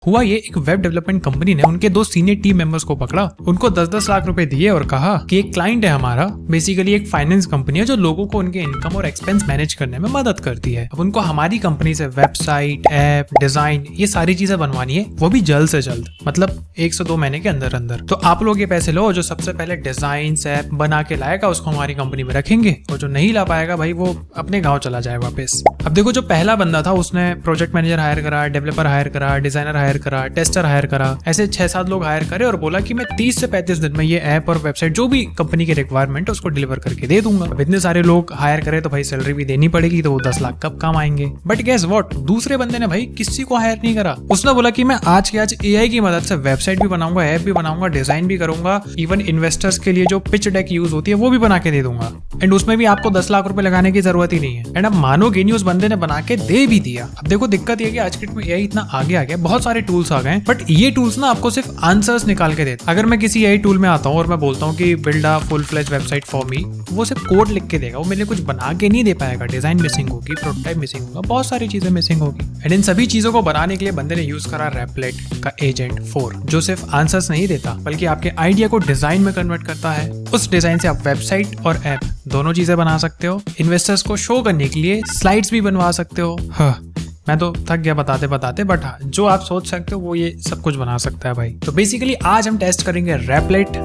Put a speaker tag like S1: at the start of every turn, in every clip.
S1: हुआ ये, एक वेब डेवलपमेंट कंपनी ने उनके 2 सीनियर टीम मेंबर्स को पकड़ा, उनको 10-10 लाख रुपए दिए और कहा कि एक क्लाइंट है हमारा, बेसिकली एक फाइनेंस कंपनी है जो लोगों को उनके इनकम और एक्सपेंस मैनेज करने में मदद करती है। अब उनको हमारी कंपनी से वेबसाइट, ऐप, डिजाइन, ये सारी चीजें बनवानी है, वो भी जल्द से जल्द, मतलब 1 से 2 महीने के अंदर अंदर। तो आप लोग ये पैसे लो, जो सबसे पहले डिजाइन ऐप बना के लाएगा उसको हमारी कंपनी में रखेंगे, और जो नहीं ला पाएगा भाई वो अपने गाँव चला जाए वापस। अब देखो, जो पहला बंदा था उसने प्रोजेक्ट मैनेजर हायर करा, डेवलपर हायर करा, डिजाइनर हायर करा, टेस्टर हायर करा, ऐसे 6-7 लोग हायर करे और बोला कि मैं 30 से 35 दिन में ये ऐप और वेबसाइट जो भी कंपनी की रिक्वायरमेंट है उसको डिलीवर करके दे दूंगा। अब इतने सारे लोग हायर करे तो भाई सैलरी भी देनी पड़ेगी, तो वो 10 लाख कब काम आएंगे। बट गेस व्हाट, दूसरे बंदे ने भाई किसी को हायर नहीं करा। उसने बोला कि मैं आज के आज एआई की मदद से वेबसाइट भी बनाऊंगा, ऐप भी बनाऊंगा, डिजाइन भी करूंगा, इवन इन्वेस्टर्स के लिए जो पिच डेक यूज होती है वो भी बना के दे दूंगा, एंड उसमें भी आपको 10 लाख रुपए लगाने की जरूरत ही नहीं है। एंड अब मानोगे नहीं, उस बंदे ने बना के दे भी दिया। अब देखो, दिक्कत ये है कि आज के डेट में एआई इतना आगे आ गया, बहुत सारे टूल्स आ गए, बट ये टूल्स ना आपको सिर्फ आंसर्स निकाल के देता। अगर मैं किसी एआई टूल में आता हूँ और मैं बोलता हूँ कि build a full fledge website for me, वो सिर्फ कोड लिख के देगा, वो मेरे लिए कुछ बना के नहीं दे पाएगा। डिजाइन मिसिंग होगी, प्रोटोटाइप मिसिंग होगा, बहुत सारी चीजें मिसिंग होगी। एंड इन सभी चीजों को बनाने के लिए बंदे ने यूज करा रेपलेट का एजेंट 4, जो सिर्फ आंसर्स नहीं देता बल्कि आपके आइडिया को डिजाइन में कन्वर्ट करता है। उस डिजाइन से आप वेबसाइट और ऐप दोनों चीजें बना सकते हो। इन्वेस्टर्स को शो करने के लिए स्लाइड्स भी बनवा सकते हो। मैं तो थक गया बताते बताते, बट हाँ, जो आप सोच सकते हो वो ये सब कुछ बना सकता है भाई। तो बेसिकली आज हम टेस्ट करेंगे रेपलेट।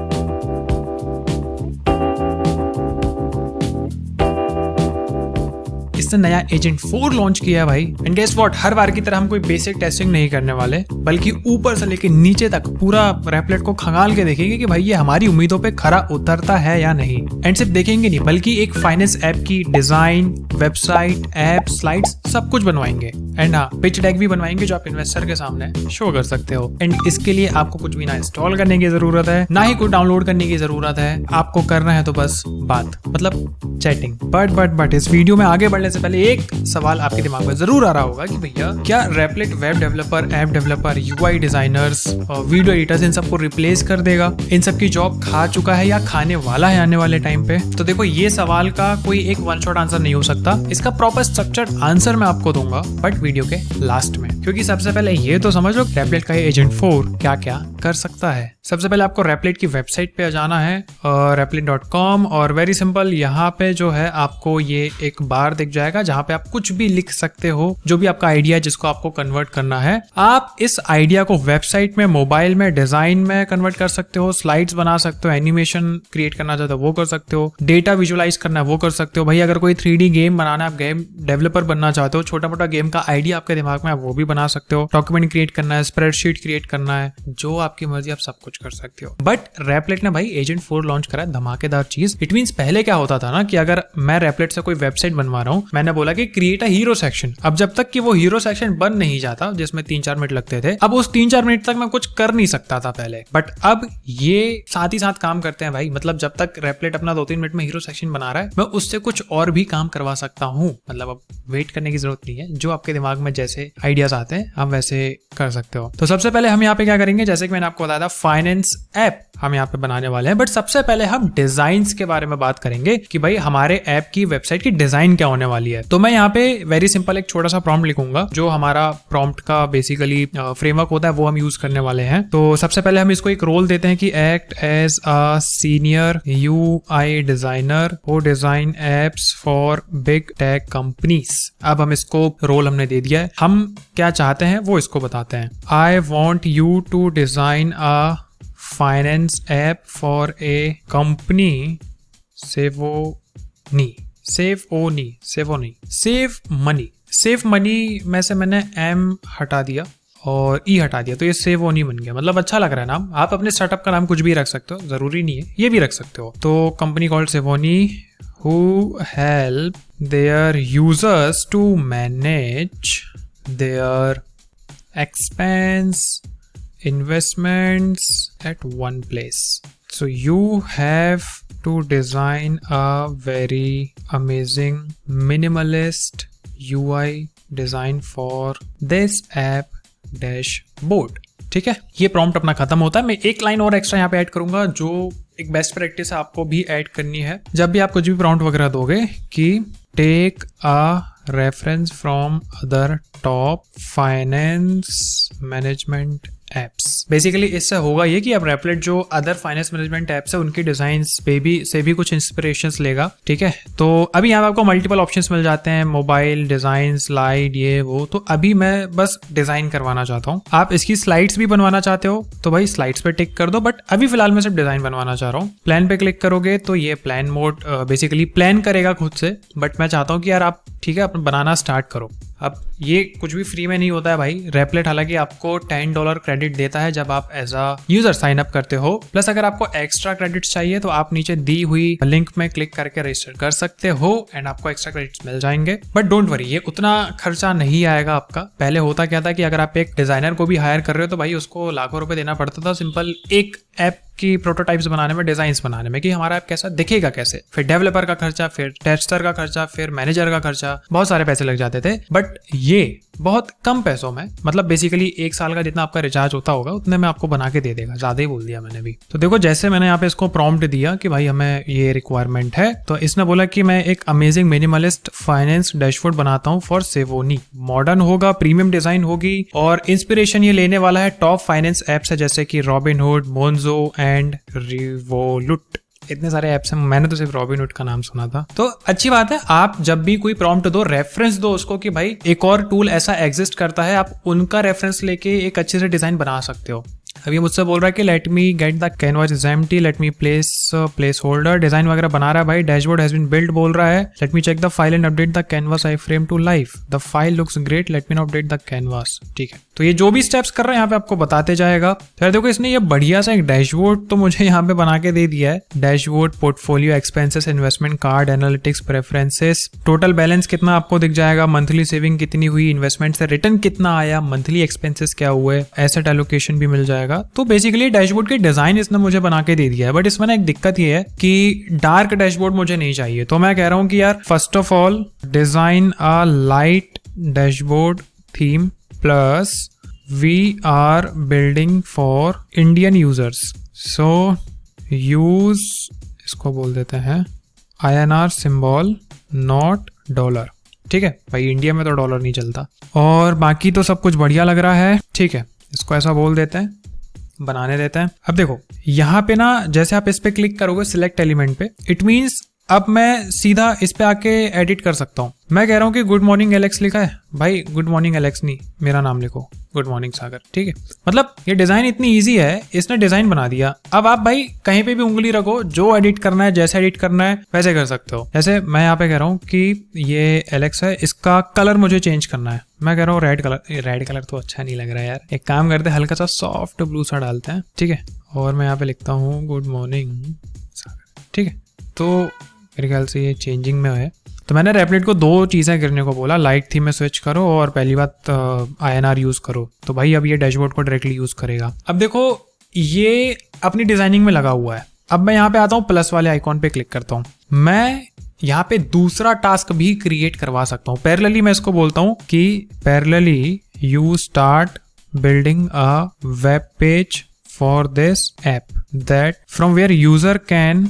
S1: इसने नया एजेंट 4 लॉन्च किया है भाई। एंड गेस व्हाट, हर बार की तरह हम कोई बेसिक टेस्टिंग नहीं करने वाले, बल्कि ऊपर से लेके नीचे तक पूरा रेपलेट को खंगाल के देखेंगे कि भाई ये हमारी उम्मीदों पे खरा उतरता है या नहीं। एंड सिर्फ देखेंगे नहीं, बल्कि एक फाइनेंस ऐप की डिजाइन, वेबसाइट, ऐप, स्लाइड्स सब कुछ बनवाएंगे। एंड हाँ, पिच डेक भी बनवाएंगे जो आप इन्वेस्टर के सामने शो कर सकते हो। एंड इसके लिए आपको कुछ भी ना इंस्टॉल करने की जरूरत है, ना ही कुछ डाउनलोड करने की जरूरत है। आपको करना है तो बस बात, मतलब चैटिंग। बट इस वीडियो में आगे बढ़ने से पहले एक सवाल आपके दिमाग में जरूर आ रहा होगा कि भैया क्या Replit web developer, app developer, UI designers, video editors इन सबको रिप्लेस कर देगा? इन सब की जॉब खा चुका है या खाने वाला है आने वाले टाइम पे? तो देखो, ये सवाल का कोई एक वन शॉट आंसर नहीं हो सकता। इसका प्रॉपर स्ट्रक्चर्ड आंसर मैं आपको दूंगा, बट वीडियो के लास्ट में। क्योंकि सबसे पहले ये तो समझ लो रेपलेट का एजेंट 4 क्या क्या कर सकता है। सबसे पहले आपको रेपलेट की वेबसाइट पे जाना है, replit.com, और वेरी सिंपल, यहाँ पे जो है आपको ये एक बार दिख जाएगा जहाँ पे आप कुछ भी लिख सकते हो, जो भी आपका आइडिया है जिसको आपको कन्वर्ट करना है। आप इस आइडिया को वेबसाइट में, मोबाइल में, डिजाइन में कन्वर्ट कर सकते हो, स्लाइड्स बना सकते हो, एनिमेशन क्रिएट करना चाहते हो वो कर सकते हो, डेटा विजुअलाइज करना है वो कर सकते हो। भाई अगर कोई 3D गेम बनाना है, आप गेम डेवलपर बनना चाहते हो, छोटा मोटा गेम का आइडिया आपके दिमाग में है वो भी बना सकते हो। डॉक्यूमेंट क्रिएट करना है, स्प्रेडशीट क्रिएट करना है, जो आपकी मर्जी, आप सब कुछ कर सकते हो। बट रेपलेट ने भाई एजेंट 4 लॉन्च करा है, धमाकेदार चीज। इट मींस पहले क्या होता था ना कि अगर मैं रेपलेट से कोई वेबसाइट बनवा रहा हूँ, मैंने बोला कि क्रिएट अ हीरो सेक्शन। अब जब तक कि वो हीरो सेक्शन बन नहीं जाता, जिसमें 3-4 मिनट लगते थे, अब उस 3-4 मिनट तक मैं कुछ कर नहीं सकता था पहले। बट अब ये साथ ही साथ काम करते हैं भाई। मतलब जब तक रेपलेट अपना 2-3 मिनट में हीरो सेक्शन बना रहा है, मैं उससे कुछ और भी काम करवा सकता हूँ। मतलब अब वेट करने की जरूरत नहीं है, जो आपके दिमाग में जैसे आइडियाज आते हैं आप वैसे कर सकते हो। तो सबसे पहले हम यहाँ पे क्या करेंगे, जैसे कि मैंने आपको बताया था, फाइनेंस ऐप हम यहाँ पे बनाने वाले हैं। बट सबसे पहले हम डिजाइन्स के बारे में बात करेंगे कि भाई हमारे ऐप की, वेबसाइट की डिजाइन क्या होने वाली है। तो मैं यहाँ पे वेरी सिंपल एक छोटा सा प्रॉम्प्ट लिखूंगा, जो हमारा प्रॉम्प्ट का बेसिकली फ्रेमवर्क होता है वो हम यूज करने वाले हैं। तो सबसे पहले हम इसको एक रोल देते हैं कि act as a senior UI designer who design apps for big tech companies. अब हम इसको रोल हमने दे दिया है, हम क्या चाहते हैं वो इसको बताते हैं। I want you to design a finance app for a company save money में से मैंने एम हटा दिया और ई हटा दिया, तो ये सेवोनी बन गया। मतलब अच्छा लग रहा है नाम। आप अपने स्टार्टअप का नाम कुछ भी रख सकते हो, जरूरी नहीं है, ये भी रख सकते हो। तो company called Sevoni who help their users to manage their expense investments at one place. So you have to design a very amazing minimalist UI design for this app dashboard. ठीक है, ये प्रॉम्प्ट अपना खत्म होता है। मैं एक line और एक्स्ट्रा यहाँ पे ऐड करूंगा, जो एक बेस्ट प्रैक्टिस आपको भी ऐड करनी है जब भी आप कुछ भी प्रॉम्प्ट वगैरह दोगे, कि take a reference from other top finance management apps. Basically इससे होगा ये कि अब रेपलेट जो अदर फाइनेंस मैनेजमेंट एप्स है उनकी डिजाइन्स पे भी से भी कुछ इंस्पिरेशंस लेगा। ठीक है, तो अभी यहाँ पे आपको मल्टीपल ऑप्शंस मिल जाते हैं, मोबाइल डिजाइन, स्लाइड, ये वो। तो अभी मैं बस डिजाइन करवाना चाहता हूँ। आप इसकी स्लाइड्स भी बनवाना चाहते हो तो भाई स्लाइड्स पे टिक कर दो, बट अभी फिलहाल मैं सिर्फ डिजाइन बनवाना चाह रहा हूँ। प्लान पे क्लिक करोगे तो ये प्लान मोड बेसिकली प्लान करेगा खुद से, बट मैं चाहता हूँ कि यार आप ठीक है अपन बनाना स्टार्ट करो। अब ये कुछ भी फ्री में नहीं होता है भाई। रेपलेट हालांकि आपको $10 क्रेडिट देता है जब आप as a user sign up करते हो। प्लस अगर आपको एक्स्ट्रा क्रेडिट्स चाहिए तो आप नीचे दी हुई लिंक में क्लिक करके रजिस्टर कर सकते हो एंड आपको एक्स्ट्रा क्रेडिट्स मिल जाएंगे। बट डोंट वरी, ये उतना खर्चा नहीं आएगा आपका। पहले होता क्या था कि अगर आप एक डिजाइनर को भी हायर कर रहे हो तो भाई उसको लाखों रुपए देना पड़ता था सिंपल एक ऐप की प्रोटोटाइप्स बनाने में, डिजाइन्स बनाने में, कि हमारा ऐप कैसा दिखेगा कैसे। फिर डेवलपर का खर्चा, फिर टेस्टर का खर्चा, फिर मैनेजर का खर्चा, बहुत सारे पैसे लग जाते थे। बट ये बहुत कम पैसों में, मतलब बेसिकली 1 साल का जितना आपका रिचार्ज होता होगा उतने में आपको बना के दे देगा। ज्यादा ही बोल दिया मैंने भी। तो देखो जैसे मैंने यहाँ पे इसको प्रॉम्प्ट दिया कि भाई हमें ये रिक्वायरमेंट है, तो इसने बोला कि मैं एक अमेजिंग मिनिमलिस्ट फाइनेंस डैशबोर्ड बनाता हूँ फॉर सेवोनी। मॉडर्न होगा, प्रीमियम डिजाइन होगी और इंस्पिरेशन ये लेने वाला है टॉप फाइनेंस एप्स है जैसे कि रॉबिनहुड, मोन्जो एंड रिवोलुट। इतने सारे ऐप्स हैं, मैंने तो सिर्फ रॉबिनहुड का नाम सुना था। तो अच्छी बात है, आप जब भी कोई प्रॉम्प्ट दो, रेफरेंस दो उसको कि भाई एक और टूल ऐसा एग्जिस्ट करता है, आप उनका रेफरेंस लेके एक अच्छे से डिजाइन बना सकते हो। अब ये मुझसे बोल रहा है कि let me get the canvas is empty, let me place holder, design वगैरह बना रहा है भाई। डैशबोर्ड हैज बीन बिल्ड बोल रहा है। Let me check the file and update the canvas iframe to life. The file looks great, let me now update the canvas. ठीक है, तो ये जो भी स्टेप्स कर रहे हैं यहाँ पे आपको बताते जाएगा। फिर देखो इसने ये बढ़िया सा एक डैशबोर्ड तो मुझे यहाँ पे बना के दे दिया है। Dashboard, portfolio, expenses, investment card, analytics, preferences, total balance कितना आपको दिख जाएगा, मंथली सेविंग कितनी हुई, इन्वेस्टमेंट से रिटर्न कितना आया, मंथली एक्सपेंसेस क्या हुए, एसेट एलोकेशन भी मिल जाएगा। तो बेसिकली डैशबोर्ड की डिजाइन इसने मुझे बना के दे दिया है। बट इसमें ना एक दिक्कत ये है कि डार्क डैशबोर्ड मुझे नहीं चाहिए। तो मैं कह रहा हूँ कि यार first of all design a light dashboard theme plus we are building for Indian users, so use इसको बोल देते हैं INR सिंबल नॉट डॉलर। ठीक है भाई, इंडिया में तो डॉलर नहीं चलता। और बाकी तो सब कुछ बढ़िया लग रहा है। ठीक है, इसको ऐसा बोल देते हैं, बनाने देते हैं। अब देखो यहाँ पे ना जैसे आप इस पे क्लिक करोगे सिलेक्ट एलिमेंट पे, इट मींस अब मैं सीधा इस पे आके एडिट कर सकता हूँ। मैं कह रहा हूँ कि गुड मॉर्निंग एलेक्स लिखा है भाई, गुड मॉर्निंग एलेक्स नहीं, मेरा नाम लिखो, गुड मॉर्निंग सागर। ठीक है, मतलब ये डिजाइन इतनी इजी है, इसने डिजाइन बना दिया। अब आप भाई कहीं पे भी उंगली रखो, जो एडिट करना है, जैसे एडिट करना है वैसे कर सकते हो। जैसे मैं यहाँ पे कह रहा हूँ कि ये एलेक्स है, इसका कलर मुझे चेंज करना है। मैं कह रहा हूँ रेड कलर। रेड कलर तो अच्छा नहीं लग रहा है यार, एक काम करते हैं हल्का सा सॉफ्ट ब्लू सा डालते हैं। ठीक है, और मैं यहाँ पे लिखता हूँ गुड मॉर्निंग सागर। ठीक है, तो मेरे ख्याल से ये चेंजिंग में है। तो मैंने रेपलेट को 2 चीज़ें करने को बोला, लाइट थीम में स्विच करो और पहली बात INR यूज़ करो। तो भाई अब ये डैशबोर्ड को डायरेक्टली यूज़ करेगा। अब देखो ये अपनी डिजाइनिंग में लगा हुआ है। अब मैं यहाँ पे आता हूँ, प्लस वाले आइकॉन पे क्लिक करता हूँ। मैं यहाँ पे दूसरा टास्क भी क्रिएट करवा सकता हूँ। पैरेलली मैं इसको बोलता हूँ कि parallelly you start building a web page for this app that from where user can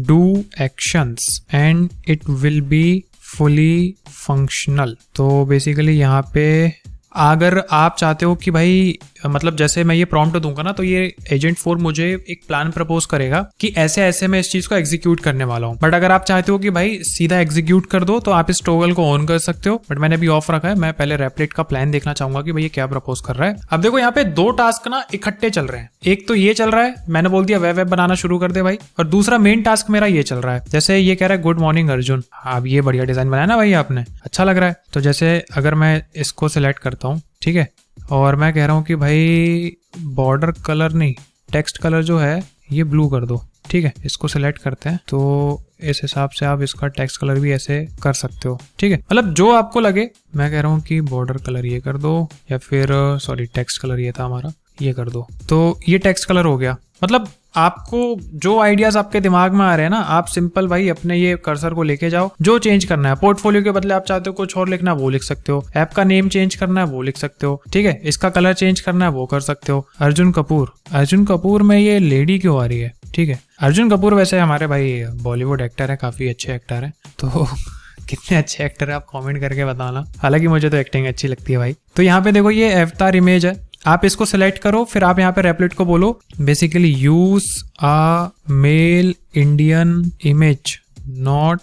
S1: do actions and it will be fully functional। तो बेसिकली यहाँ पे अगर आप चाहते हो कि भाई मतलब जैसे मैं ये प्रॉम्प्ट दूंगा ना, तो ये एजेंट 4 मुझे एक प्लान प्रपोज करेगा कि ऐसे ऐसे मैं इस चीज को एग्जीक्यूट करने वाला हूँ। बट अगर आप चाहते हो कि भाई सीधा एग्जीक्यूट कर दो तो आप इस टॉगल को ऑन कर सकते हो। बट मैंने अभी ऑफ रखा है, मैं पहले रेपलेट का प्लान देखना चाहूंगा कि भाई ये क्या प्रपोज कर रहा है। अब देखो यहाँ पे 2 टास्क ना इकट्ठे चल रहे हैं। एक तो ये चल रहा है, मैंने बोल दिया वेब बनाना शुरू कर दे भाई, और दूसरा मेन टास्क मेरा ये चल रहा है। जैसे ये कह रहा है गुड मॉर्निंग अर्जुन। अब ये बढ़िया डिजाइन बनाया ना भाई आपने, अच्छा लग रहा है। तो जैसे अगर मैं इसको सिलेक्ट करता हूँ, ठीक है, और मैं कह रहा हूँ कि भाई बॉर्डर कलर नहीं, टेक्स्ट कलर जो है ये ब्लू कर दो। ठीक है, इसको सिलेक्ट करते हैं। तो इस हिसाब से आप इसका टेक्स्ट कलर भी ऐसे कर सकते हो। ठीक है, मतलब जो आपको लगे। मैं कह रहा हूँ कि बॉर्डर कलर ये कर दो, या फिर सॉरी टेक्स्ट कलर ये था हमारा, ये कर दो। तो ये टेक्स्ट कलर हो गया। मतलब आपको जो आइडियाज आपके दिमाग में आ रहे हैं ना, आप सिंपल भाई अपने ये कर्सर को लेके जाओ, जो चेंज करना है। पोर्टफोलियो के बदले आप चाहते हो कुछ और लिखना, वो लिख सकते हो। ऐप का नेम चेंज करना है, वो लिख सकते हो। ठीक है, इसका कलर चेंज करना है, वो कर सकते हो। अर्जुन कपूर, अर्जुन कपूर में ये लेडी क्यों आ रही है? ठीक है, अर्जुन कपूर वैसे हमारे भाई बॉलीवुड एक्टर है, काफी अच्छे एक्टर है। तो कितने अच्छे एक्टर है आप कमेंट करके बताना, हालांकि मुझे तो एक्टिंग अच्छी लगती है भाई। तो यहाँ पे देखो ये अवतार इमेज है, आप इसको सिलेक्ट करो, फिर आप यहाँ पे रेपलेट को बोलो basically use a mail Indian image not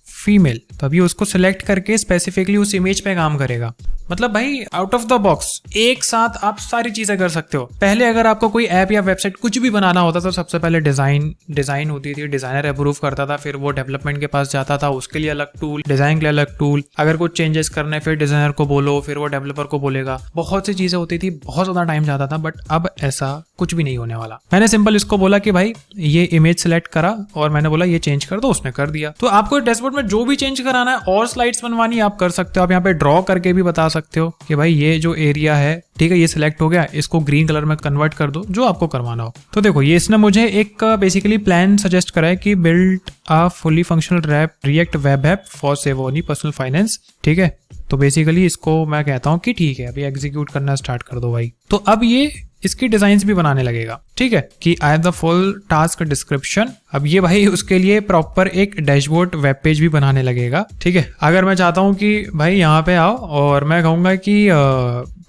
S1: female, तो अभी उसको सिलेक्ट करके स्पेसिफिकली उस इमेज पे काम करेगा। मतलब भाई आउट ऑफ द बॉक्स एक साथ आप सारी चीजें कर सकते हो। पहले अगर आपको कोई ऐप या वेबसाइट कुछ भी बनाना होता तो सबसे पहले डिजाइन होती थी, डिजाइनर अप्रूव करता था, फिर वो डेवलपमेंट के पास जाता था, उसके लिए अलग टूल, डिजाइन के लिए अलग टूल, अगर कुछ चेंजेस करने फिर डिजाइनर को बोलो, फिर वो डेवलपर को बोलेगा, बहुत सी चीजें होती थी, बहुत ज्यादा टाइम जाता था। बट अब ऐसा कुछ भी नहीं होने वाला। मैंने सिंपल इसको बोला कि भाई ये इमेज सिलेक्ट करा और मैंने बोला ये चेंज कर दो, उसने कर दिया। तो आपको डैशबोर्ड में जो भी चेंज कराना है और स्लाइड्स बनवानी आप कर सकते हो। आप यहाँ पे ड्रॉ करके भी बता सकते हो कि भाई ये जो एरिया है, ठीक है, ये सिलेक्ट हो गया, इसको ग्रीन कलर में कन्वर्ट कर दो, जो आपको करवाना हो। तो देखो ये इसने मुझे एक बेसिकली प्लान सजेस्ट करा है कि build a fully functional React web app for Sevoni personal finance, ठीक है। तो बेसिकली इसको मैं कहता हूँ कि ठीक है अभी एग्जीक्यूट करना स्टार्ट कर दो भाई। तो अब ये इसकी डिजाइन्स भी बनाने लगेगा, ठीक है, कि I have the full task description. अब ये भाई उसके लिए प्रॉपर एक डैशबोर्ड वेब पेज भी बनाने लगेगा, ठीक है। अगर मैं चाहता हूँ कि भाई यहाँ पे आओ और मैं कहूंगा कि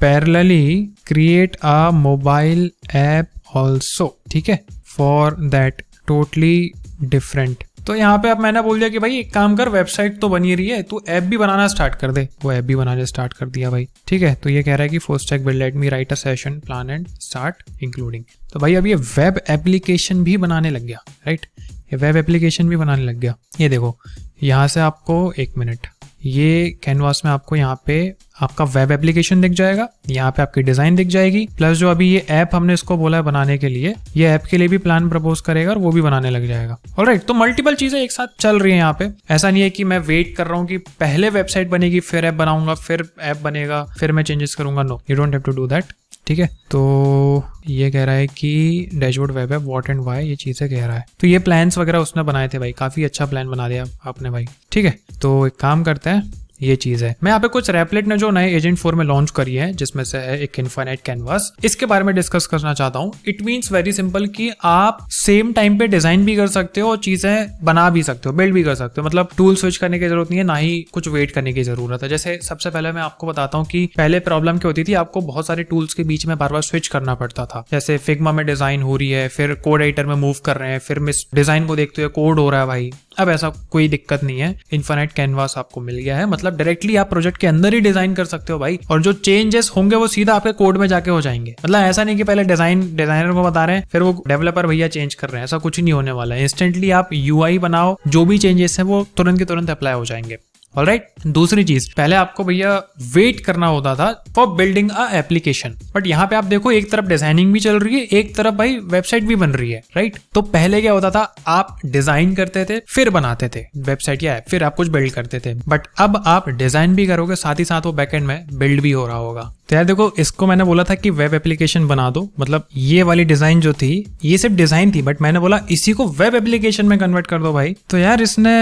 S1: parallelly create a mobile app also, ठीक है, फॉर दैट टोटली डिफरेंट। तो यहाँ पे अब मैंने बोल दिया कि भाई एक काम कर, वेबसाइट तो बनी रही है, तू ऐप भी बनाना स्टार्ट कर दे। वो ऐप भी बनाने स्टार्ट कर दिया भाई, ठीक है। तो ये कह रहा है कि full stack build, let me right a session plan and start including. तो भाई अब ये वेब एप्लीकेशन भी बनाने लग गया, राइट, ये वेब एप्लीकेशन भी बनाने लग गया। ये देखो यहाँ से आपको एक मिनट, ये कैनवास में आपको यहाँ पे आपका वेब एप्लीकेशन दिख जाएगा, यहाँ पे आपकी डिजाइन दिख जाएगी, प्लस जो अभी ये ऐप हमने इसको बोला है बनाने के लिए, ये ऐप के लिए भी प्लान प्रपोज करेगा और वो भी बनाने लग जाएगा। ऑलराइट, तो मल्टीपल चीजें एक साथ चल रही है यहाँ पे। ऐसा नहीं है कि मैं वेट कर रहा हूँ कि पहले वेबसाइट बनेगी फिर ऐप बनाऊंगा, फिर ऐप बनेगा फिर मैं चेंजेस करूंगा। No, you don't have to do that, ठीक है। तो ये कह रहा है कि डैशबोर्ड वेब है व्हाट एंड व्हाई, ये चीजें कह रहा है। तो ये प्लान्स वगैरह उसने बनाए थे भाई, काफी अच्छा प्लान बना दिया आपने भाई, ठीक है। तो एक काम करते हैं, ये चीज है। मैं यहाँ पे कुछ रेपलेट ने जो नए एजेंट 4 में लॉन्च करी है, जिसमें से है एक इनफाइनाइट कैनवास, इसके बारे में डिस्कस करना चाहता हूँ। इट मीन्स वेरी सिंपल कि आप सेम टाइम पे डिजाइन भी कर सकते हो और चीजें बना भी सकते हो, बिल्ड भी कर सकते हो। मतलब टूल स्विच करने की जरूरत नहीं है, ना ही कुछ वेट करने की जरूरत है। जैसे सबसे पहले मैं आपको बताता हूँ कि पहले प्रॉब्लम क्या होती थी, आपको बहुत सारे टूल्स के बीच में बार बार स्विच करना पड़ता था। जैसे फिग्मा में डिजाइन हो रही है, फिर कोड एडिटर में मूव कर रहे हैं, फिर मिस डिजाइन को देखते हुए कोड हो रहा है भाई। अब ऐसा कोई दिक्कत नहीं है, इनफाइनाइट कैनवास आपको मिल गया है। मतलब डायरेक्टली आप प्रोजेक्ट के अंदर ही डिजाइन कर सकते हो भाई, और जो चेंजेस होंगे वो सीधा आपके कोड में जाके हो जाएंगे। मतलब ऐसा नहीं कि पहले डिजाइनर को बता रहे हैं फिर वो डेवलपर भैया चेंज कर रहे हैं, ऐसा कुछ नहीं होने वाला है। इंस्टेंटली आप यूआई बनाओ, जो भी चेंजेस हैं वो तुरंत के तुरंत अप्लाई हो जाएंगे। ऑलराइट, दूसरी चीज, पहले आपको भैया वेट करना होता था for building a application, but यहाँ पे आप देखो एक तरफ डिजाइनिंग भी चल रही है, एक तरफ भाई वेबसाइट भी बन रही है, राइट। तो पहले क्या होता था, आप डिजाइन करते थे फिर बनाते थे वेबसाइट या ऐप, फिर आप कुछ बिल्ड करते थे। बट अब आप डिजाइन भी करोगे, साथ ही साथ वो बैकएंड में बिल्ड भी हो रहा होगा। तो यार देखो, इसको मैंने बोला था कि वेब एप्लीकेशन बना दो, मतलब ये वाली डिजाइन जो थी ये सिर्फ डिजाइन थी, बट मैंने बोला इसी को वेब एप्लीकेशन में कन्वर्ट कर दो भाई। तो यार इसने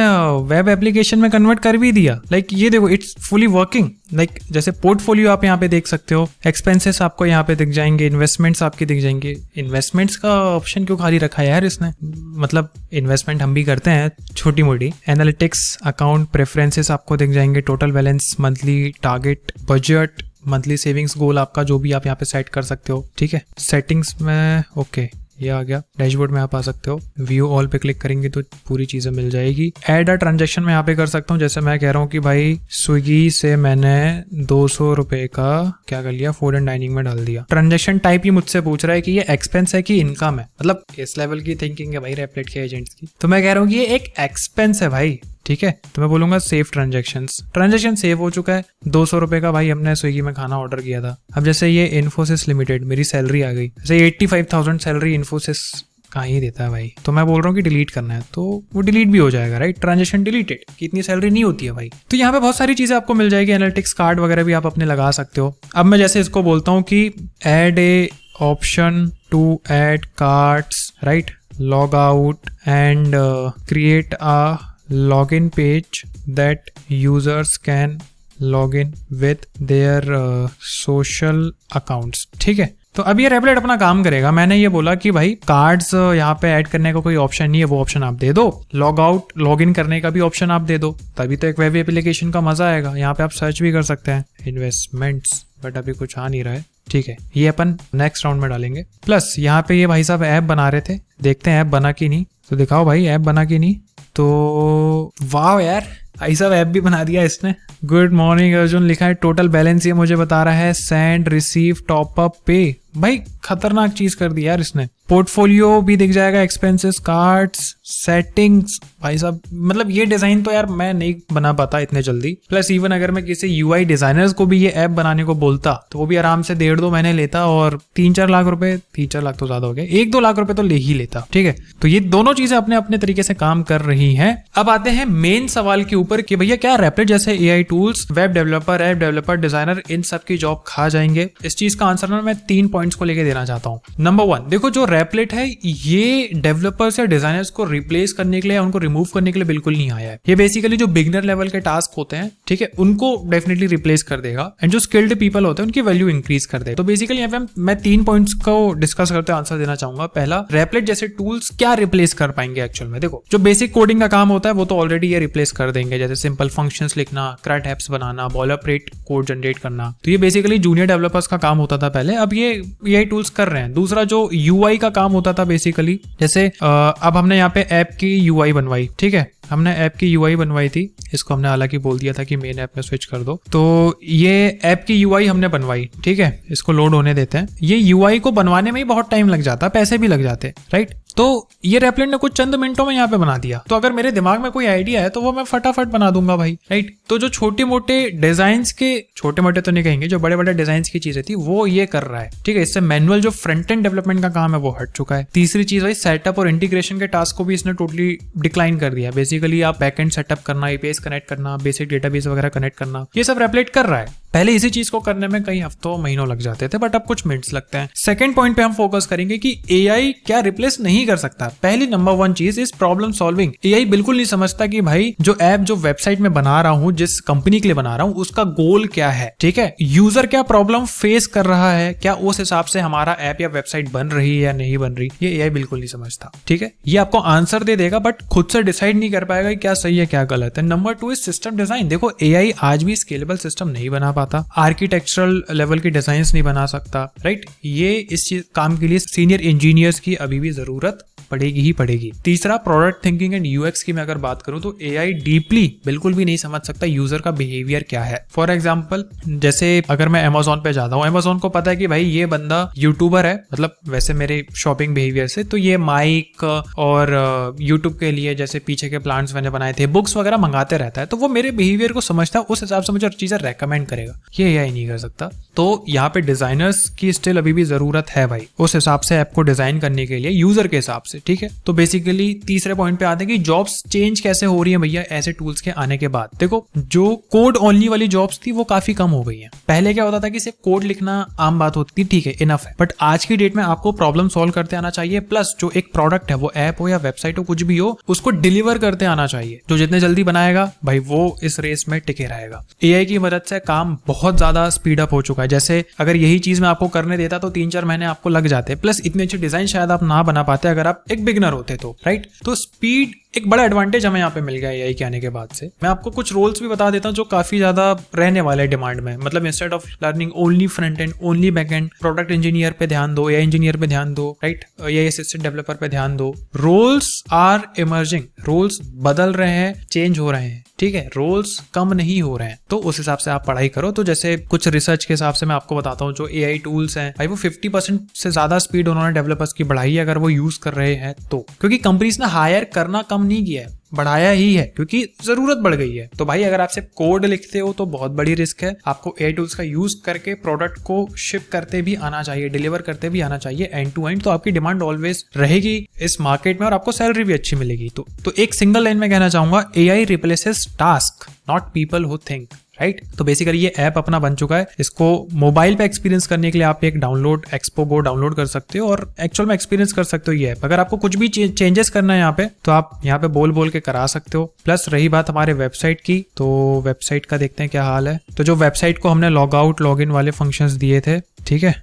S1: वेब एप्लीकेशन में कन्वर्ट कर भी दिया। लाइक ये देखो, इट्स फुली वर्किंग। लाइक जैसे पोर्टफोलियो आप यहाँ पे देख सकते हो, एक्सपेंसेस आपको यहाँ पे दिख जाएंगे, इन्वेस्टमेंट्स आपकी दिख जाएंगे। इन्वेस्टमेंट्स का ऑप्शन क्यों खाली रखा है यार इसने, मतलब इन्वेस्टमेंट हम भी करते हैं छोटी मोटी। एनालिटिक्स, अकाउंट प्रेफरेंसेस आपको दिख जाएंगे, total balance, monthly target, budget, monthly savings goal आपका जो भी आप यहाँ पे सेट कर सकते हो, ठीक है। सेटिंग्स में ओके, ये आ गया। डैशबोर्ड में आप आ सकते हो, व्यू ऑल पे क्लिक करेंगे तो पूरी चीजें मिल जाएगी। ऐड अ ट्रांजैक्शन में यहाँ पे कर सकता हूँ। जैसे मैं कह रहा हूँ कि भाई स्विगी से मैंने 200 रुपए का क्या कर लिया, फूड एंड डाइनिंग में डाल दिया। ट्रांजैक्शन टाइप ही मुझसे पूछ रहा है कि ये एक्सपेंस है कि इनकम है। मतलब इस लेवल की थिंकिंग है भाई रेपलेट के एजेंट्स की। तो मैं कह रहा हूँ कि ये एक एक्सपेंस है भाई, ठीक है। तो मैं बोलूंगा सेव ट्रांजैक्शन सेव हो चुका है। 200 रुपए का भाई हमने स्विगी में खाना ऑर्डर किया था। अब जैसे ये इन्फोसिस लिमिटेड, मेरी सैलरी आ गई, जैसे 85,000 सैलरी इन्फोसिस कहाँ ही देता है भाई। तो मैं बोल रहा हूँ कि डिलीट करना है तो वो डिलीट भी हो जाएगा, राइट। ट्रांजैक्शन डिलीटेड, कि इतनी सैलरी नहीं होती है भाई। तो यहाँ पे बहुत सारी चीजें आपको मिल जाएगी, एनालिटिक्स कार्ड वगैरह भी आप अपने लगा सकते हो। अब मैं जैसे इसको बोलता हूँ कि add a option to add cards, right, log out and create a login page that users can log in with their social accounts, ठीक है। तो अब ये रेपलेट अपना काम करेगा। मैंने ये बोला कि भाई कार्ड्स यहाँ पे ऐड करने का कोई ऑप्शन नहीं है, वो ऑप्शन आप दे दो। लॉग आउट लॉग इन करने का भी ऑप्शन आप दे दो, तभी तो एक वेब एप्लीकेशन का मजा आएगा। यहाँ पे आप सर्च भी कर सकते हैं इन्वेस्टमेंट्स, बट अभी कुछ आ नहीं रहा है। ठीक है, ये अपन नेक्स्ट राउंड में डालेंगे। प्लस यहाँ पे ये भाई साहब ऐप बना रहे थे, देखते हैं ऐप बना कि नहीं। तो दिखाओ भाई ऐप बना कि नहीं। तो वाह यार, भाई साहब ऐप भी बना दिया इसने। गुड मॉर्निंग अर्जुन लिखा है, टोटल बैलेंस ये मुझे बता रहा है, सेंड रिसीव टॉप अप पे। भाई खतरनाक चीज कर दी यार इसने। पोर्टफोलियो भी दिख जाएगा, एक्सपेंसेस, कार्ड्स, सेटिंग्स। भाई साहब मतलब ये डिजाइन तो यार मैं नहीं बना पाता इतने जल्दी। प्लस इवन अगर मैं किसी यूआई डिजाइनर्स को भी ये ऐप बनाने को बोलता तो वो भी आराम से 1.5-2 महीने लेता, और 3-4 लाख रुपए, 3-4 लाख तो ज्यादा हो गए, 1-2 लाख रुपए तो ले ही लेता। ठीक है, तो ये दोनों चीजें अपने अपने तरीके से काम कर रही हैं। अब आते हैं मेन सवाल के ऊपर कि भैया क्या रेपलेट जैसे AI tools web developer, app developer, designer, इन सब की जॉब खा जाएंगे? इस चीज का आंसर ना मैं 3 पॉइंट्स को लेके देना चाहता हूँ। नंबर 1, देखो जो रेपलेट है ये डेवलपर्स या डिजाइनर्स को रिप्लेस करने के लिए, उनको रिमूव करने के लिए बिल्कुल नहीं आया है। ये बेसिकली जो बिगिनर लेवल के टास्क होते हैं, ठीक है, उनको डेफिनेटली रिप्लेस कर देगा, एंड जो स्किल्ड पीपल होते हैं उनकी वैल्यू इंक्रीज कर देगा। तो बेसिकली यहाँ पे मैं 3 पॉइंट्स को डिस्कस करते आंसर देना चाहूंगा। पहला, रेपलेट जैसे टूल्स क्या रिप्लेस कर पाएंगे एक्चुअल में? देखो जो बेसिक कोडिंग का काम होता है वो तो ऑलरेडी ये रिप्लेस कर देंगे, जैसे सिंपल फंक्शंस लिखना, क्रट एप्स बनाना, बॉलरप्लेट कोड जनरेट करना। तो ये बेसिकली जूनियर डेवलपर्स का काम होता था पहले, अब ये टूल्स कर रहे हैं। दूसरा जो यूआई का काम होता था बेसिकली, जैसे अब हमने यहाँ पे ऐप की यूआई बनवाई, ठीक है, हमने ऐप की यूआई बनवाई थी, इसको हमने हालांकि बोल दिया था कि मेन ऐप में स्विच कर दो। तो ये ऐप की यूआई हमने बनवाई, ठीक है, इसको लोड होने देते हैं। ये यूआई को बनवाने में ही बहुत टाइम लग जाता, पैसे भी लग जाते, राइट। तो ये रेपलेट ने कुछ चंद मिनटों में यहाँ पे बना दिया। तो अगर मेरे दिमाग में कोई आइडिया है तो वो मैं फटाफट बना दूंगा भाई, राइट। तो जो छोटे मोटे डिजाइन के, छोटे मोटे तो नहीं कहेंगे, जो बड़े बड़े डिजाइन की चीजें थी वो ये कर रहा है, ठीक है। इससे मैनुअल जो फ्रंट एंड डेवलपमेंट का काम है वो हट चुका है। तीसरी चीज भाई, सेटअप और इंटीग्रेशन के टास्क को भी इसने टोटली डिक्लाइन कर दिया। बेसिकली आप बैकएंड सेटअप करना, एपीआईज कनेक्ट करना, बेसिक डेटाबेस वगैरह कनेक्ट करना, ये सब रेपलेट कर रहा है। पहले इसी चीज को करने में कई हफ्तों महीनों लग जाते थे, बट अब कुछ मिनट्स लगते हैं। सेकंड पॉइंट पे हम फोकस करेंगे कि एआई क्या रिप्लेस नहीं कर सकता। पहली नंबर 1 चीज इज प्रॉब्लम सॉल्विंग। एआई बिल्कुल नहीं समझता कि भाई जो ऐप, जो वेबसाइट में बना रहा हूं, जिस कंपनी के लिए बना रहा हूं, उसका गोल क्या है, ठीक है, यूजर क्या प्रॉब्लम फेस कर रहा है, क्या उस हिसाब से हमारा ऐप या वेबसाइट बन रही है या नहीं बन रही, ये एआई बिल्कुल नहीं समझता, ठीक है। ये आपको आंसर दे देगा बट खुद से डिसाइड नहीं कर पाएगा कि क्या सही है क्या गलत है। Number 2 is system design. देखो एआई आज भी स्केलेबल सिस्टम नहीं बना पाता, आर्किटेक्चरल लेवल की डिजाइन नहीं बना सकता, राइट। ये इस काम के लिए सीनियर इंजीनियर्स की अभी भी जरूरत पड़ेगी ही पड़ेगी। तीसरा, प्रोडक्ट थिंकिंग एंड यूएक्स की मैं अगर बात करूं तो एआई डीपली बिल्कुल भी नहीं समझ सकता यूजर का बिहेवियर क्या है। फॉर एग्जांपल, जैसे अगर मैं अमेजोन पे जाता हूं, अमेजोन को पता है कि भाई ये बंदा यूट्यूबर है, मतलब वैसे मेरे शॉपिंग बिहेवियर से, तो ये माइक और यूट्यूब के लिए जैसे पीछे के प्लांट्स मैंने बनाए थे, बुक्स वगैरह मंगाते रहता है, तो वो मेरे बिहेवियर को समझता है, उस हिसाब से मुझे चीजें रेकमेंड करेगा। ये एआई नहीं कर सकता। तो यहाँ पे डिजाइनर्स की स्टिल अभी भी जरूरत है भाई, उस हिसाब से ऐप को डिजाइन करने के लिए, यूजर के हिसाब से, ठीक है। तो बेसिकली तीसरे पॉइंट पे आते हैं कि जॉब्स चेंज कैसे हो रही है भैया ऐसे टूल्स के आने के बाद। देखो जो कोड ओनली वाली जॉब्स थी वो काफी कम हो गई हैं। पहले क्या होता था कि सिर्फ कोड लिखना आम बात होती थी, ठीक है, इनफ है, बट आज की डेट में आपको प्रॉब्लम सॉल्व करते आना चाहिए, प्लस जो एक प्रोडक्ट है, वो ऐप हो या वेबसाइट हो, कुछ भी हो, उसको डिलीवर करते आना चाहिए। जो जितने जल्दी बनाएगा भाई वो इस रेस में टिके रहेगा। एआई की मदद से काम बहुत ज्यादा स्पीड अप हो चुका है। जैसे अगर यही चीज मैं आपको करने देता तो 3-4 महीने आपको लग जाते, प्लस इतनी अच्छी डिजाइन शायद आप ना बना पाते अगर आप एक बिगिनर होते तो, राइट। तो स्पीड एक बड़ा एडवांटेज हमें यहाँ पे मिल गया एआई के आने के बाद से। मैं आपको कुछ रोल्स भी बता देता हूँ जो काफी ज्यादा रहने वाले डिमांड में। मतलब instead of learning only front end, only back and, product engineer पे ध्यान दो, एआई इंजीनियर पे ध्यान दो, राइट, एआई असिस्टेंट डेवलपर पे ध्यान दो। रोल्स आर इमर्जिंग, रोल्स बदल रहे हैं, चेंज हो रहे हैं, ठीक है, रोल्स कम नहीं हो रहे हैं। तो उस हिसाब से आप पढ़ाई करो। तो जैसे कुछ रिसर्च के हिसाब से मैं आपको बताता हूँ, जो एआई टूल्स हैं भाई वो 50% से ज्यादा स्पीड उन्होंने डेवलपर्स की बढ़ाई है अगर वो यूज कर रहे हैं तो। क्योंकि कंपनीज ने हायर करना कम नहीं किया है, बढ़ाया ही है, क्योंकि जरूरत बढ़ गई है। तो भाई अगर आप सिर्फ कोड लिखते हो तो बहुत बड़ी रिस्क है। आपको एआई टूल्स का यूज करके प्रोडक्ट को शिप करते भी आना चाहिए, डिलीवर करते भी आना चाहिए एंड टू एंड। तो आपकी डिमांड ऑलवेज रहेगी इस मार्केट में और आपको सैलरी भी अच्छी मिलेगी। तो एक सिंगल लाइन में कहना चाहूंगा, AI replaces task, not people who think, right. तो बेसिकली ये ऐप अपना बन चुका है। इसको मोबाइल पे एक्सपीरियंस करने के लिए आप एक डाउनलोड एक्सपो गो डाउनलोड कर सकते हो और एक्चुअल में एक्सपीरियंस कर सकते हो ये ऐप। अगर आपको कुछ भी चेंजेस करना है यहाँ पे तो आप यहाँ पे बोल बोल के करा सकते हो। प्लस रही बात हमारे वेबसाइट की, तो वेबसाइट का देखते हैं क्या हाल है। तो जो वेबसाइट को हमने लॉग आउट लॉग इन वाले फंक्शंस दिए थे, ठीक है,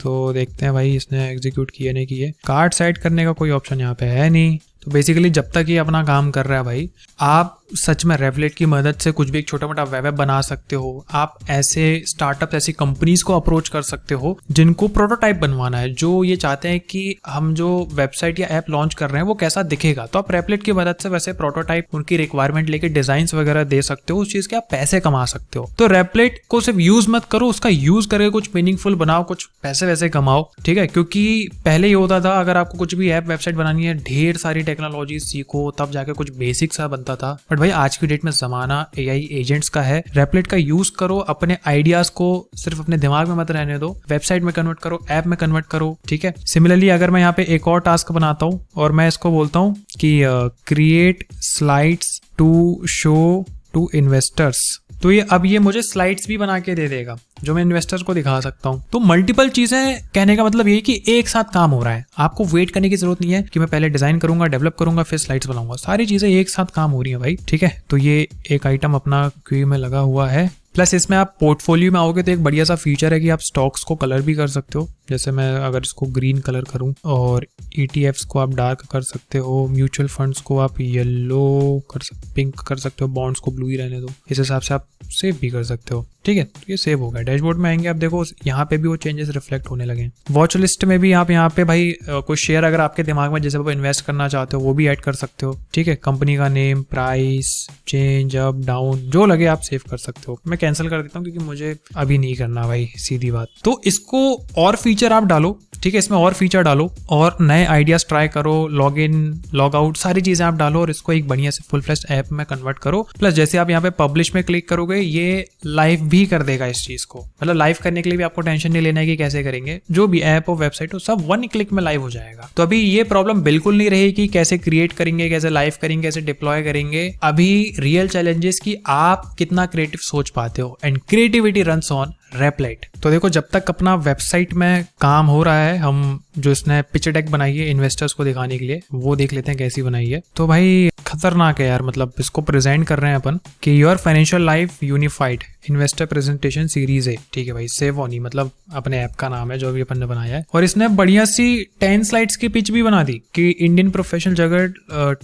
S1: तो देखते हैं भाई इसने एग्जीक्यूट किए नहीं किए। कार्ड सेट करने का कोई ऑप्शन यहाँ पे है नहीं। तो बेसिकली जब तक ये अपना काम कर रहा है भाई, आप सच में रेवलेट की मदद से कुछ भी एक छोटा मोटा वेब बना सकते हो। आप ऐसे स्टार्टअप, ऐसी कंपनीज को अप्रोच कर सकते हो जिनको प्रोटोटाइप बनवाना है, जो ये चाहते हैं कि हम जो वेबसाइट या ऐप लॉन्च कर रहे हैं वो कैसा दिखेगा। तो आप रेवलेट की मदद से वैसे प्रोटोटाइप, उनकी रिक्वायरमेंट लेके डिजाइन वगैरह दे सकते हो, उस चीज के आप पैसे कमा सकते हो। तो रेवलेट को सिर्फ यूज मत करो, उसका यूज करके कुछ मीनिंगफुल बनाओ, कुछ पैसे वैसे कमाओ, ठीक है। क्योंकि पहले ये होता था, अगर आपको कुछ भी ऐप वेबसाइट बनानी है, ढेर सारी टेक्नोलॉजी सीखो तब जाके कुछ बेसिक सा बनता था। बट भाई आज की डेट में जमाना एआई एजेंट्स का है। रेवलेट का यूज करो, अपने आइडियाज को सिर्फ अपने दिमाग में मत रहने दो, वेबसाइट में कन्वर्ट करो, ऐप में कन्वर्ट करो, ठीक है। सिमिलरली अगर मैं यहाँ पे एक और टास्क बनाता हूँ और मैं इसको बोलता हूँ कि create slides to show to investors, तो ये अब ये मुझे स्लाइड्स भी बना के दे देगा जो मैं इन्वेस्टर्स को दिखा सकता हूँ। तो मल्टीपल चीजें, कहने का मतलब ये कि एक साथ काम हो रहा है। आपको वेट करने की जरूरत नहीं है कि मैं पहले डिजाइन करूंगा, डेवलप करूंगा, फिर स्लाइड्स बनाऊंगा। सारी चीजें एक साथ काम हो रही है भाई, ठीक है। तो ये एक आइटम अपना क्यू में लगा हुआ है। प्लस इसमें आप पोर्टफोलियो में आओगे तो एक बढ़िया सा फीचर है कि आप स्टॉक्स को कलर भी कर सकते हो। जैसे मैं अगर इसको ग्रीन कलर करूं, और ETFs को आप डार्क कर सकते हो, म्यूचुअल फंड्स को आप येलो कर सकते, पिंक कर सकते हो, बॉन्ड्स को ब्लू ही रहने दो। इस हिसाब से आप सेव भी कर सकते हो, ठीक है। तो ये सेव हो गया। डैशबोर्ड में आएंगे, आप देखो यहाँ पे भी वो चेंजेस रिफ्लेक्ट होने लगे। वॉच लिस्ट में भी आप यहाँ पे भाई कोई शेयर अगर आपके दिमाग में जैसे वो इन्वेस्ट करना चाहते हो वो भी ऐड कर सकते हो, ठीक है। कंपनी का name, price, change, up down, जो लगे आप सेव कर सकते हो। मैं कैंसिल कर देता हूँ क्योंकि मुझे अभी नहीं करना भाई, सीधी बात। तो इसको और फीचर आप डालो, ठीक है, इसमें और फीचर डालो और नए आइडियाज ट्राई करो, लॉग इन, लॉग आउट, सारी चीजें आप डालो और इसको एक बढ़िया से फुल फ्लेश्ड ऐप में कन्वर्ट करो। प्लस जैसे आप यहाँ पे पब्लिश में क्लिक करोगे, ये लाइव भी कर देगा इस चीज को। मतलब लाइव करने के लिए भी आपको टेंशन नहीं लेना है कि कैसे करेंगे। जो भी ऐप हो, वेबसाइट हो, सब वन क्लिक में लाइव हो जाएगा। तो अभी ये प्रॉब्लम बिल्कुल नहीं रहेगी कैसे क्रिएट करेंगे, कैसे लाइव करेंगे, कैसे डिप्लॉय करेंगे। अभी रियल चैलेंजेस की आप कितना क्रिएटिव सोच पाते हो, एंड क्रिएटिविटी रन्स ऑन रेवलेट। तो देखो, जब तक अपना वेबसाइट में काम हो रहा है, हम जो इसने पिच डेक बनाई है इन्वेस्टर्स को दिखाने के लिए, वो देख लेते हैं कैसी बनाई है। तो भाई खतरनाक है यार, मतलब इसको प्रेजेंट कर रहे हैं अपन कि your financial life unified investor presentation series है, ठीक है भाई। सेवोनी मतलब अपने ऐप का नाम है जो भी अपन ने बनाया है। और इसने बढ़िया सी 10 स्लाइड्स की पिच भी बना दी कि इंडियन प्रोफेशनल जगत,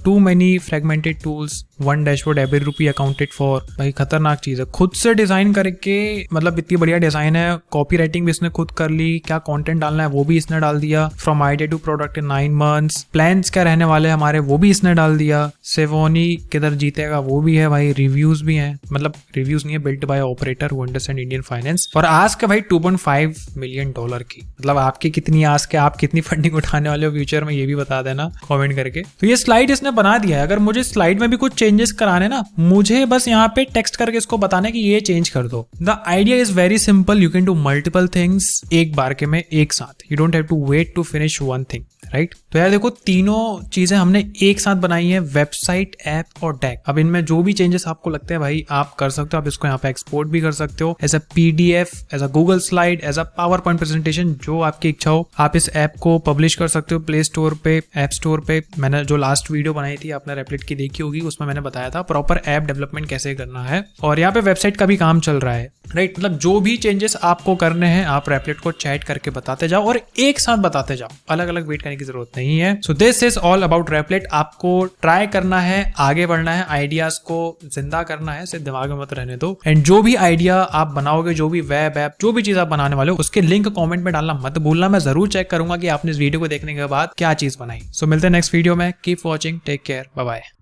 S1: too many fragmented tools, one dashboard, every rupee accounted for. भाई खतरनाक चीज है, खुद से डिजाइन करके, मतलब इतनी बढ़िया डिजाइन है। कॉपी राइटिंग भी इसने खुद कर ली, क्या कंटेंट डालना है वो भी इसने डाल दिया। From idea to product in 9 months, plans क्या रहने वाले हमारे वो भी इसने डाल दिया। सेवोनी किधर जीतेगा वो भी है भाई, रिव्यूज भी हैं, मतलब रिव्यूज नहीं है, built by operator who understand Indian finance. और आस्क है भाई $2.5 million की। मतलब आपकी कितनी आस्क है, आप कितनी फंडिंग उठाने वाले हो फ्यूचर में, ये भी बता देना कमेंट करके। तो ये स्लाइड इसने बना दिया है। अगर मुझे स्लाइड में भी कुछ चेंजेस कराने ना, मुझे बस यहाँ पे टेक्स्ट करके इसको बताना है कि ये चेंज कर दो। The idea is very simple, you can do multiple things एक बार के में एक साथ। You don't have to wait to finish one thing, right. तो यार देखो, तीनों चीजें हमने एक साथ बनाई है, वेबसाइट, ऐप और डेक। अब इनमें जो भी चेंजेस आपको लगते हैं भाई आप कर सकते हो। आप इसको यहाँ पे एक्सपोर्ट भी कर सकते हो as a PDF, as a Google slide, as a PowerPoint presentation, जो आपकी इच्छा हो। आप इस ऐप को पब्लिश कर सकते हो प्ले स्टोर पे, ऐप स्टोर पे। मैंने जो लास्ट वीडियो बनाई थी आपने रेवलेट की देखी होगी, उसमें मैंने बताया था प्रॉपर ऐप डेवलपमेंट कैसे करना है। और यहाँ पे वेबसाइट का भी काम चल रहा है, राइट। मतलब जो भी चेंजेस आपको करने हैं आप रेवलेट को चैट करके बताते जाओ और एक साथ बताते जाओ, अलग अलग वेट करने की जरूरत नहीं है। So this is all about Replit. आपको ट्राई करना है, आगे बढ़ना है, आइडियाज को जिंदा करना है, सिर्फ दिमाग में मत रहने दो। एंड जो भी आइडिया आप बनाओगे, जो भी वेब ऐप, जो भी चीज आप बनाने वाले हो, उसके लिंक कमेंट में डालना मत भूलना। मैं जरूर चेक करूंगा कि आपने इस वीडियो को देखने के बाद क्या चीज बनाई। सो मिलते हैं नेक्स्ट वीडियो में। Keep watching, take care, bye bye.